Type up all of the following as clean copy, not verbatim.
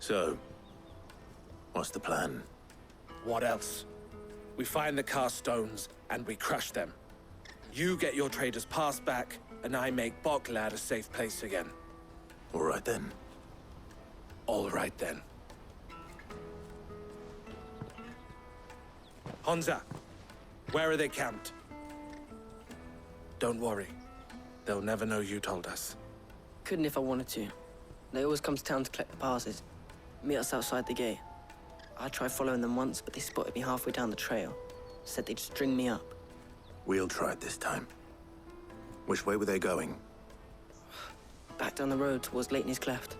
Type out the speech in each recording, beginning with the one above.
So, what's the plan? What else? We find the cast stones and we crush them. You get your trader's pass back, and I make Boklad a safe place again. All right then. All right then. Honza, where are they camped? Don't worry. They'll never know you told us. Couldn't if I wanted to. They always come to town to collect the passes. Meet us outside the gate. I tried following them once, but they spotted me halfway down the trail. Said they'd string me up. We'll try it this time. Which way were they going? Back down the road towards Leighton's Cleft.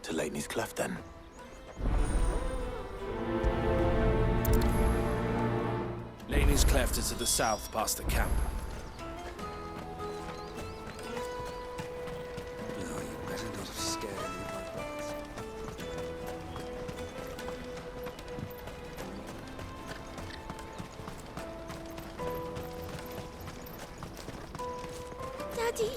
To Leighton's Cleft, then. Leighton's Cleft is to the south, past the camp. No, you better not have scared any of my boys. Daddy.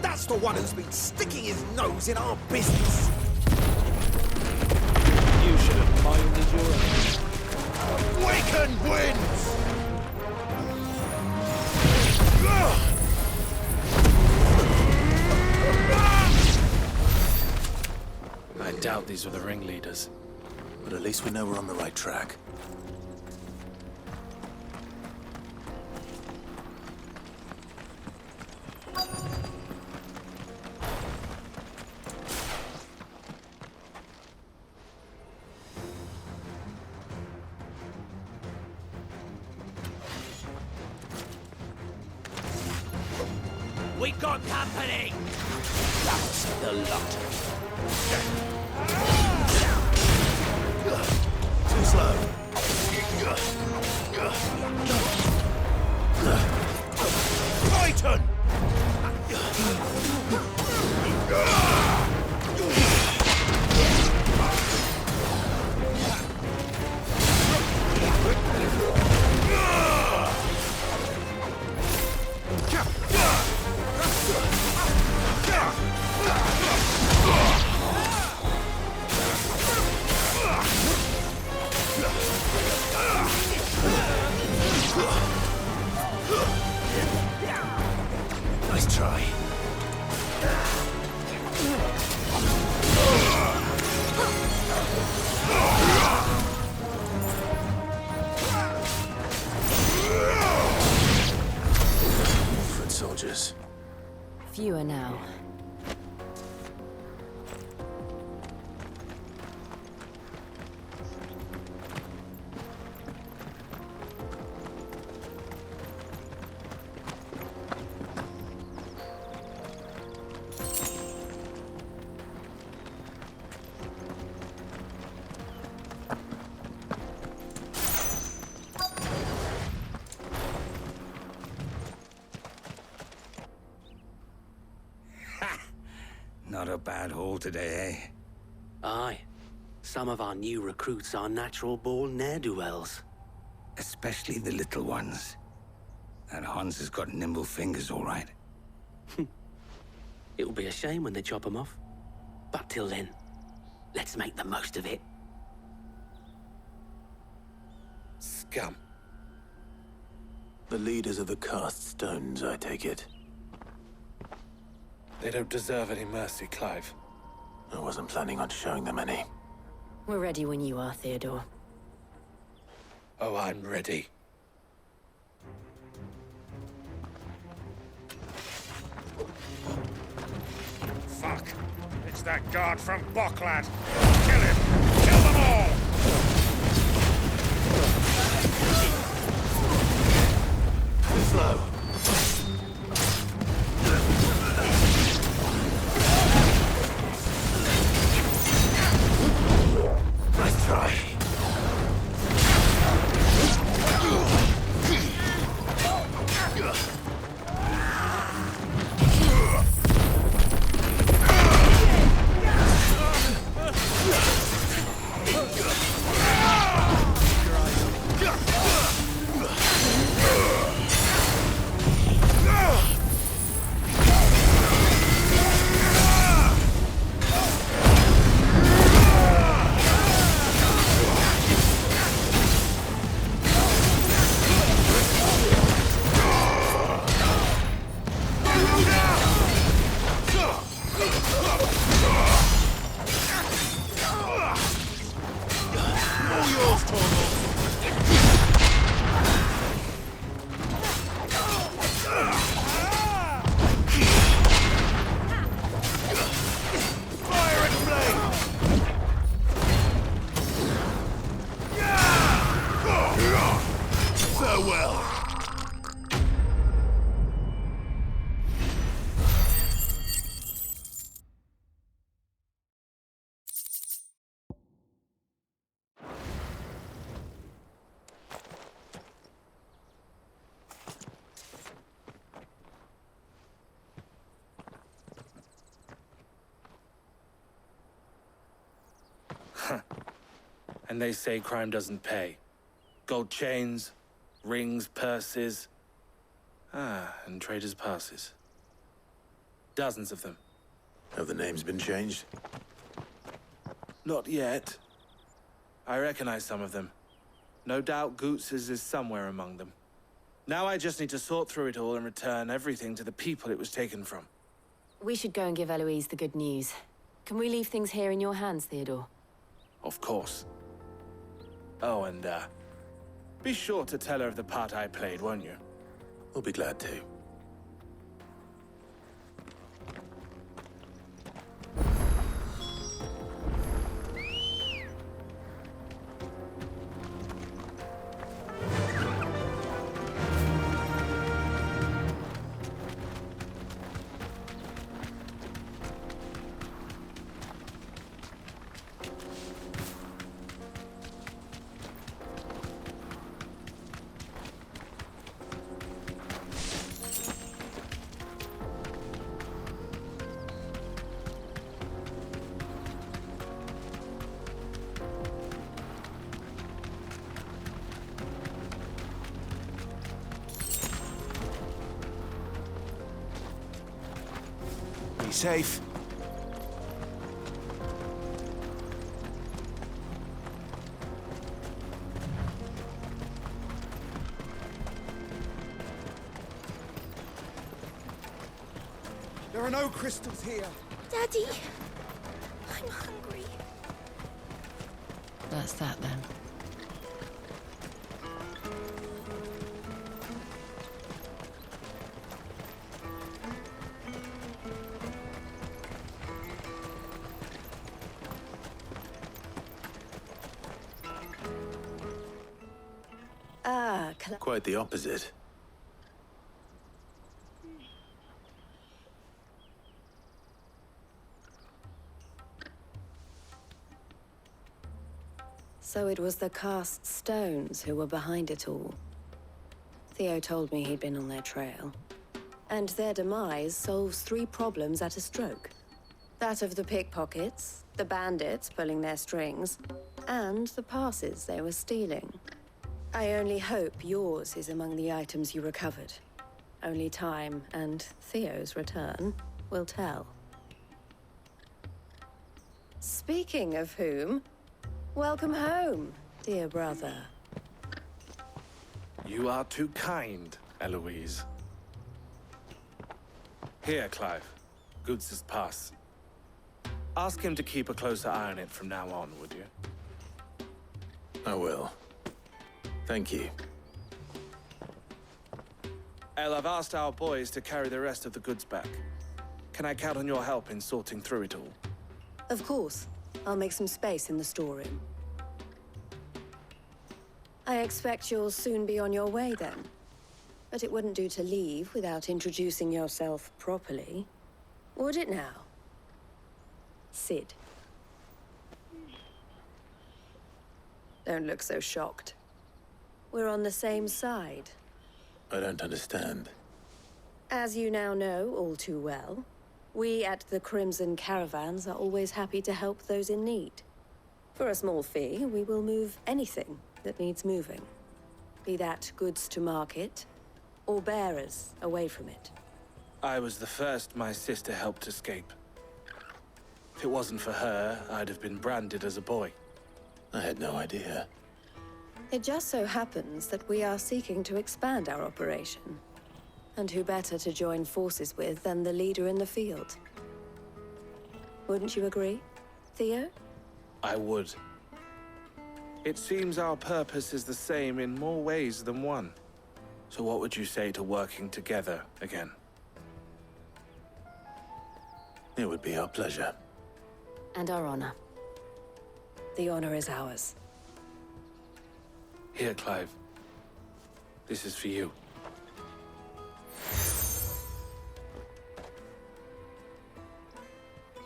That's the one who's been sticking his nose in our business. You should have minded your own. Waken winds! I doubt these were the ringleaders. But at least we know we're on the right track. We got company! That's the lot. Too slow. Titan! Nice try. Foot soldiers. Fewer now. Not a bad haul today, eh? Aye. Some of our new recruits are natural-born ne'er-do-wells. Especially the little ones. That Hans has got nimble fingers, all right. It'll be a shame when they chop them off. But till then, let's make the most of it. Scum. The leaders of the cast stones, I take it. They don't deserve any mercy, Clive. I wasn't planning on showing them any. We're ready when you are, Theodore. Oh, I'm ready. Fuck. It's that guard from Boklad. Kill him! Kill them all! Too slow. And they say crime doesn't pay. Gold chains, rings, purses. And traders' passes. Dozens of them. Have the names been changed? Not yet. I recognize some of them. No doubt Goetz's is somewhere among them. Now I just need to sort through it all and return everything to the people it was taken from. We should go and give Eloise the good news. Can we leave things here in your hands, Theodore? Of course. Oh, and, be sure to tell her of the part I played, won't you? We'll be glad to. Be safe. There are no crystals here. Daddy! I'm hungry. That's that then. Quite the opposite. So it was the cast stones who were behind it all. Theo told me he'd been on their trail. And their demise solves 3 problems at a stroke. That of the pickpockets, the bandits pulling their strings, and the passes they were stealing. I only hope yours is among the items you recovered. Only time and Theo's return will tell. Speaking of whom, welcome home, dear brother. You are too kind, Eloise. Here, Clive. Goetz's pass. Ask him to keep a closer eye on it from now on, would you? I will. Thank you. El, I've asked our boys to carry the rest of the goods back. Can I count on your help in sorting through it all? Of course. I'll make some space in the storeroom. I expect you'll soon be on your way then. But it wouldn't do to leave without introducing yourself properly. Would it now? Sid. Don't look so shocked. We're on the same side. I don't understand. As you now know all too well, we at the Crimson Caravans are always happy to help those in need. For a small fee, we will move anything that needs moving. Be that goods to market, or bearers away from it. I was the first my sister helped escape. If it wasn't for her, I'd have been branded as a boy. I had no idea. It just so happens that we are seeking to expand our operation. And who better to join forces with than the leader in the field? Wouldn't you agree, Theo? I would. It seems our purpose is the same in more ways than one. So what would you say to working together again? It would be our pleasure. And our honor. The honor is ours. Here, Clive. This is for you.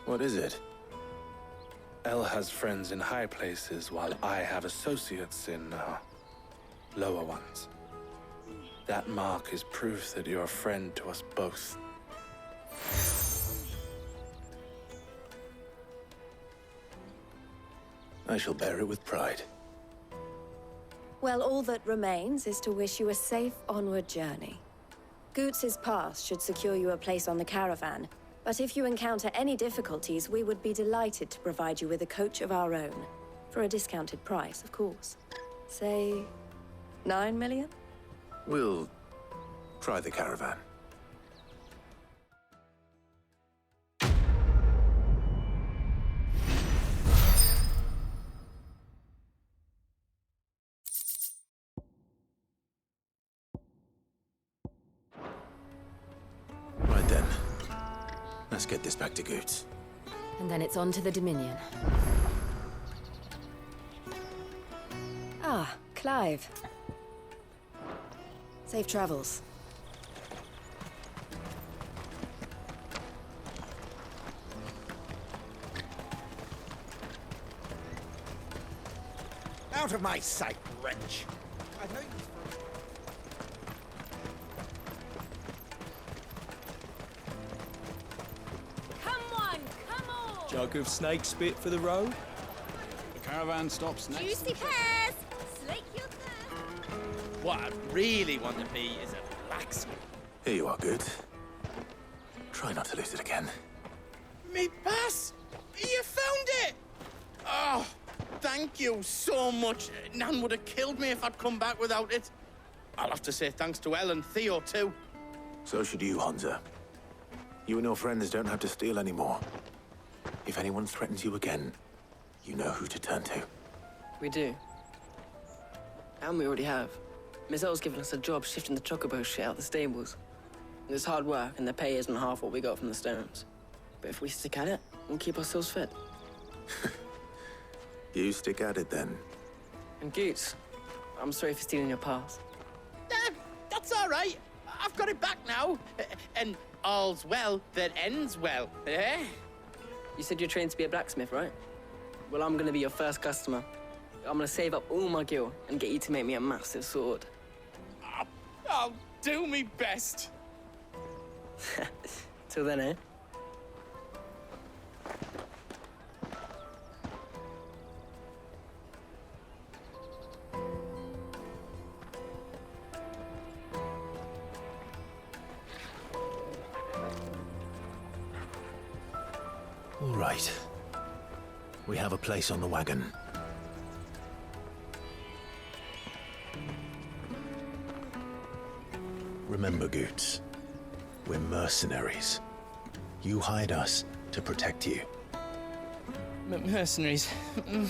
What is it? El has friends in high places, while I have associates in, lower ones. That mark is proof that you're a friend to us both. I shall bear it with pride. Well, all that remains is to wish you a safe onward journey. Goetz's pass should secure you a place on the caravan, but if you encounter any difficulties, we would be delighted to provide you with a coach of our own. For a discounted price, of course. Say, 9 million? We'll try the caravan. Right then. Let's get this back to Goetz. And then it's on to the Dominion. Ah, Clive. Safe travels. Out of my sight, wretch! I know you... Jug of snake spit for the road? The caravan stops next. Juicy pears! Slake your thirst! What I really want to be is a blacksmith. Here you are, Goetz. Try not to lose it again. Me pass! You found it! Oh, thank you so much. Nan would have killed me if I'd come back without it. I'll have to say thanks to Elle and Theo, too. So should you, Hansa. You and your friends don't have to steal anymore. If anyone threatens you again, you know who to turn to. We do. And we already have. Miss Elle's given us a job shifting the Chocobos shit out the stables. It's hard work, and the pay isn't half what we got from the stones. But if we stick at it, we'll keep ourselves fed. You stick at it, then. And Goetz, I'm sorry for stealing your pass. That's all right. I've got it back now. And all's well that ends well, eh? You said you're trained to be a blacksmith, right? Well, I'm gonna be your first customer. I'm gonna save up all my gil and get you to make me a massive sword. I'll do me best. Till then, eh? All right. We have a place on the wagon. Remember, Goetz, we're mercenaries. You hired us to protect you. Mercenaries. And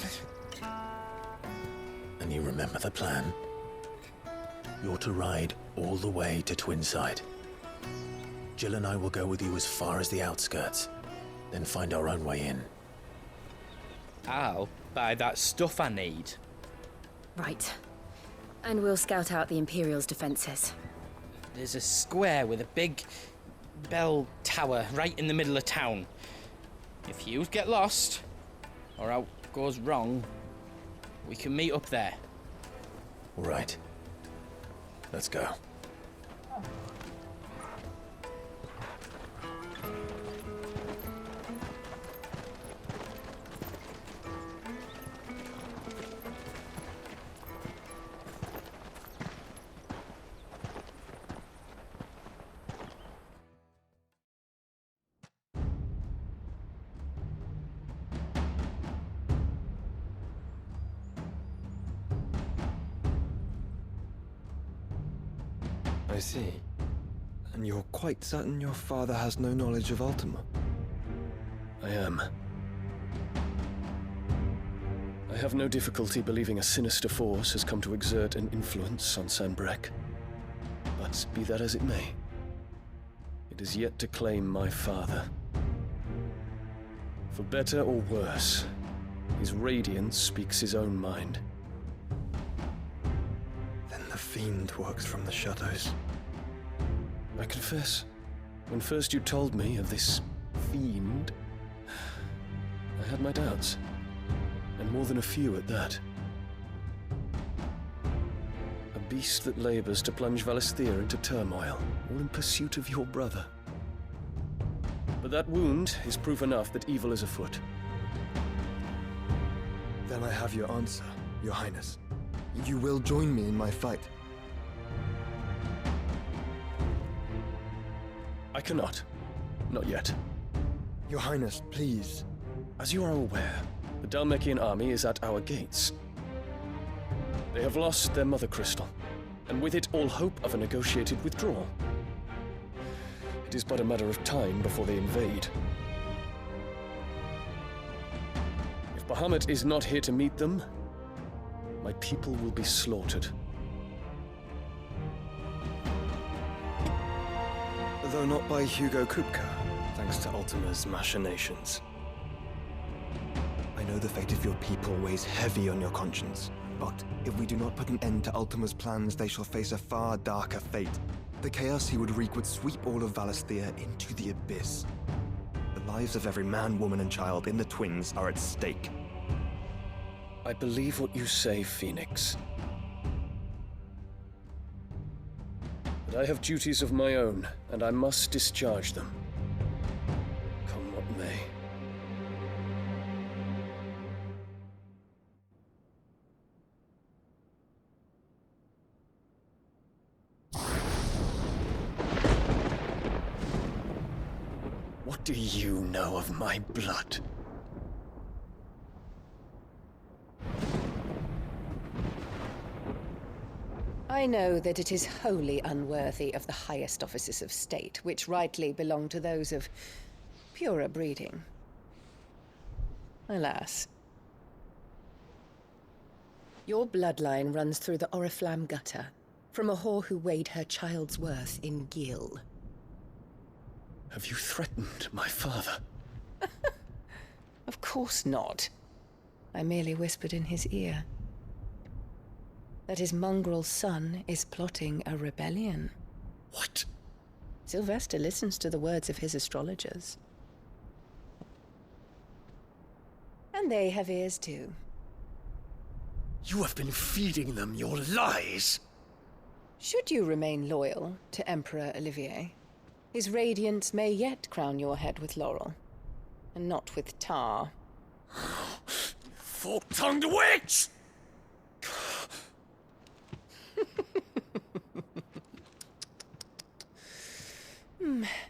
you remember the plan? You're to ride all the way to Twinside. Jill and I will go with you as far as the outskirts, then find our own way in. I'll buy that stuff I need. Right. And we'll scout out the Imperial's defenses. There's a square with a big bell tower right in the middle of town. If you get lost, or out goes wrong, we can meet up there. All right. Let's go. I see. And you're quite certain your father has no knowledge of Ultima? I am. I have no difficulty believing a sinister force has come to exert an influence on Sanbreque. But be that as it may, it is yet to claim my father. For better or worse, his radiance speaks his own mind. Then the fiend works from the shadows. I confess, when first you told me of this fiend, I had my doubts, and more than a few at that. A beast that labors to plunge Valisthea into turmoil, all in pursuit of your brother. But that wound is proof enough that evil is afoot. Then I have your answer, Your Highness. You will join me in my fight. I cannot. Not yet. Your Highness, please. As you are aware, the Dhalmekian army is at our gates. They have lost their mother crystal, and with it all hope of a negotiated withdrawal. It is but a matter of time before they invade. If Bahamut is not here to meet them, my people will be slaughtered. Though not by Hugo Kupka, thanks to Ultima's machinations. I know the fate of your people weighs heavy on your conscience, but if we do not put an end to Ultima's plans, they shall face a far darker fate. The chaos he would wreak would sweep all of Valisthea into the abyss. The lives of every man, woman, and child in the Twins are at stake. I believe what you say, Phoenix. But I have duties of my own, and I must discharge them. Come what may. What do you know of my blood? I know that it is wholly unworthy of the highest offices of state, which rightly belong to those of purer breeding. Alas. Your bloodline runs through the Oriflamme gutter, from a whore who weighed her child's worth in gil. Have you threatened my father? Of course not. I merely whispered in his ear that his mongrel son is plotting a rebellion. What? Sylvester listens to the words of his astrologers. And they have ears too. You have been feeding them your lies! Should you remain loyal to Emperor Olivier, his radiance may yet crown your head with laurel, and not with tar. Fork-tongued witch!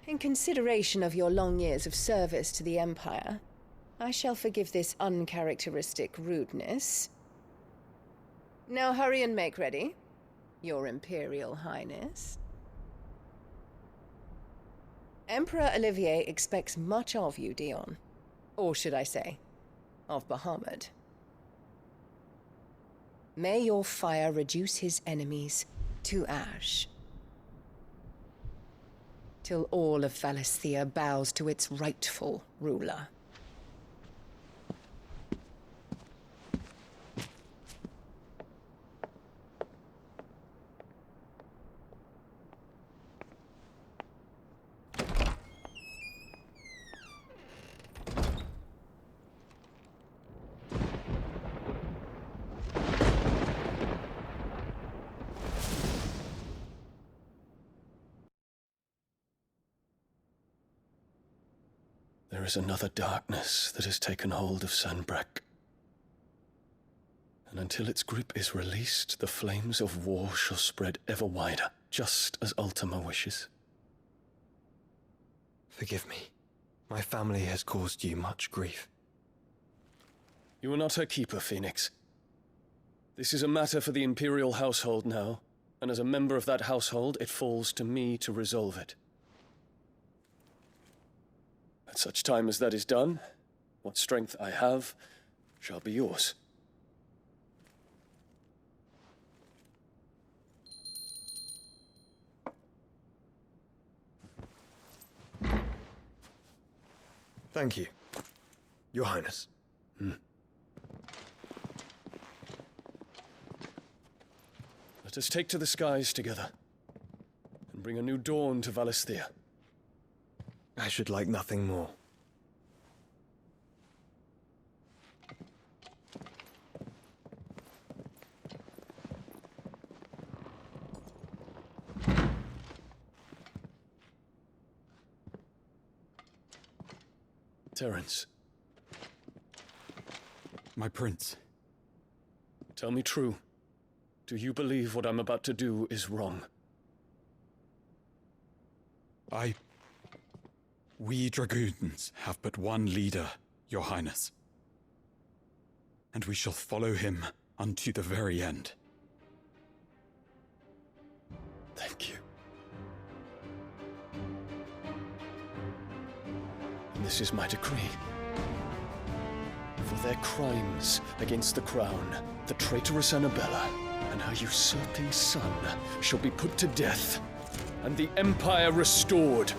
In consideration of your long years of service to the Empire, I shall forgive this uncharacteristic rudeness. Now hurry and make ready, Your Imperial Highness. Emperor Olivier expects much of you, Dion. Or should I say, of Bahamut. May your fire reduce his enemies to ash, till all of Valisthea bows to its rightful ruler. There is another darkness that has taken hold of Sanbreque. And until its grip is released, the flames of war shall spread ever wider, just as Ultima wishes. Forgive me. My family has caused you much grief. You are not her keeper, Phoenix. This is a matter for the Imperial household now, and as a member of that household, it falls to me to resolve it. At such time as that is done, what strength I have shall be yours. Thank you, Your Highness. Let us take to the skies together, and bring a new dawn to Valisthea. I should like nothing more. Terence. My prince. Tell me true. Do you believe what I'm about to do is wrong? We dragoons have but one leader, Your Highness. And we shall follow him unto the very end. Thank you. And this is my decree. For their crimes against the crown, the traitorous Annabella and her usurping son shall be put to death, and the Empire restored